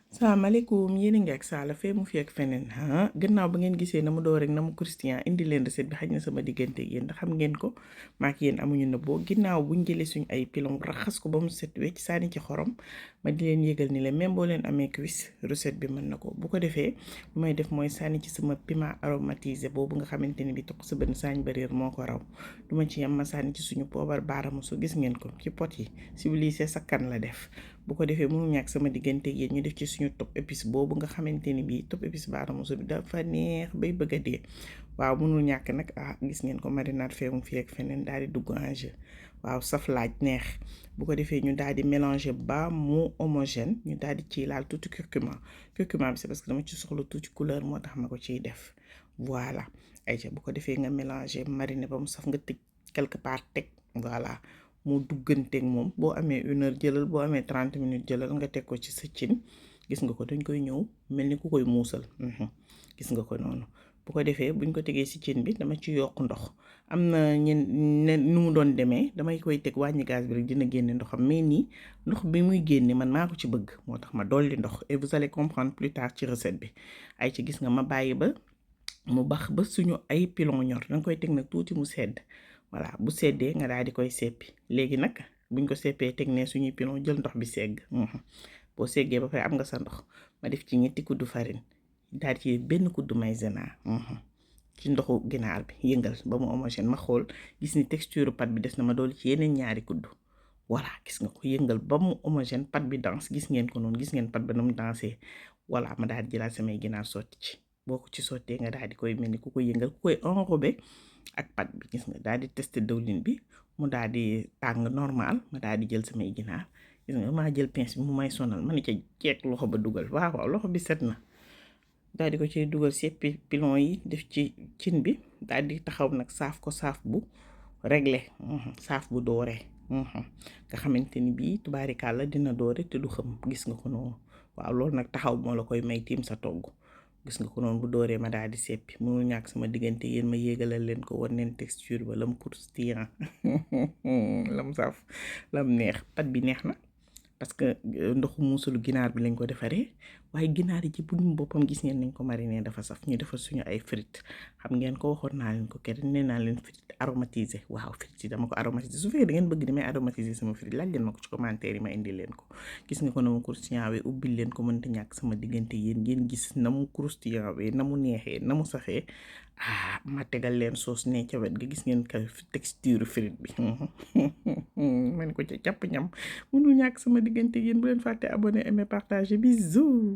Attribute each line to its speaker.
Speaker 1: salaamaaleykum yéen a ngi ak Sala fee mu fi ak feneen gannaaw ba ngeen gisee na mu door rek na mu christian indi leen recette bi xaj na sama diggante ak yéen ndax xam ngeen ko maak yéen amuñu nëbboo ginnaaw buñ jëlee suñ ay pilon raxas ko ba mu set wecc sànni ci xorom ma di leen yëgal ni leen même boo leen amee cuisse recette bi mën na ko bu ko defee lu may def mooy sànni ci sama piment aromatisé boobu nga xamante ni bi toq sa bën saañ ba réer moo ko raw du ma ci yem ma sànni ci suñu poobar baaramu su gis ngeen ko ci pot yi civilisé sakkan la def bu ko defee mënu ñàkk sama diggante yéen ñu def ci suñu top épice boobu nga xamante ni bii top épice baaramuso bi dafa neex bay bëgg a dee waaw mënul ñàkk nag gis ngeen ko marinade feemu fi ak feneen daal di dugg en jeu waaw saf laaj neex bu ko defee ñu daal di mélanger ba mu homogène ñu daal di ciy laal tuuti curcuma bi c'est parce que dama ci soxla tuuti couleur moo tax ma ko ciy def voilà ayca bu ko defee nga mélanger mariner ba mu saf nga tëj quelque part teg voilà mu dugganteeg moom boo amee 1 heure jëlal boo amee 30 minutes jëlal nga teg ko ci sa cin gis nga ko dañ koy ñëw mel ni ku koy muusal gis nga ko noonu bu ko defee buñ ko tegee ci cin bi dama ci yokk ndox am na ne nu mu doon demee damay koy teg wàññi gaz bi rek dina génne ndoxam mais nii ndox bi muy génne man maa ko ci bëgg moo tax ma dolli ndox et vous allez comprendre plus tard ci recette bi ay ci gis nga ma bàyyi ba mu bax ba suñu ay pilon ñor danga koy teg nag tuuti mu sedd voilà bu seddee nga daal di koy seppi léegi nag buñ ko seppee teg ne suñuy pilon jël ndox bi segg boo seggee ba pare am nga sa ndox ma def ci ñetti kuddu farine daal ci benn kuddu maïzena ci ndoxu ginaar bi yëngal ba mu homogène ma xool gis ni texture pat bi des na ma dool ci yeneen ñaari kuddu voilà gis nga ko yëngal ba mu homogène pat bi danse gis ngeen ko noonu gis ngeen pat ba na mu dansé voilà ma daal di jëlaat samay ginaar sotti ci boo ko ci sottee nga daal di koy mel ni ku koy yëngal ku koy enrobé ak pat bi gis nga daal di testé dëwlin bi mu daal di tàng normal ma daal di jël samay ginaar gis nga maa jël pince bi mu may sonal ma ne ca ceek loxo ba dugal waaw loxo bi set na daal di ko ci dugal seppi pilon yi def ci cin bi daal di taxaw nag saaf ko saaf bu réglé saaf bu dooree nga xamante ni bii tubaarikàlla dina doore te du xam gis nga ko noonu waaw loolu nag taxaw moo la koy may tiim sa togg gis nga ko noonu bu dooree ma daal di seppi mënul ñàkk sama diggante yéen ma yéegalal leen ko wan leen texture ba lam croustillant lam saf lam neex pat bi neex na parce que ndoxu muusalu ginaar bi lañ ko defaree waaye ginaar yi ci buñu boppam gis ngeen nañ ko mariner dafa saf ñu defar suñu ay frites xam ngeen ko waxoon naa leen ko kenn nee naa leen frites aromatisé waaw frites yi dama ko aromatisé su fekkee da ngeen bëgg damay aromatiser sama frites laaj leen ma ko ci commentaire yi ma indi leen ko gis nga ko na mu croustillant wee ubbil leen ko mënta ñàkk sama diggante yéen ngeen gis na mu croustillant wee na mu neexee na mu safee ma tegal leen sauce ne ca wet ga gis ngeen ka texture frite bi man ko ca jàpp ñam mënu ñàkk sama diggante yéen bu leen fàtte abonné aimer partager bisous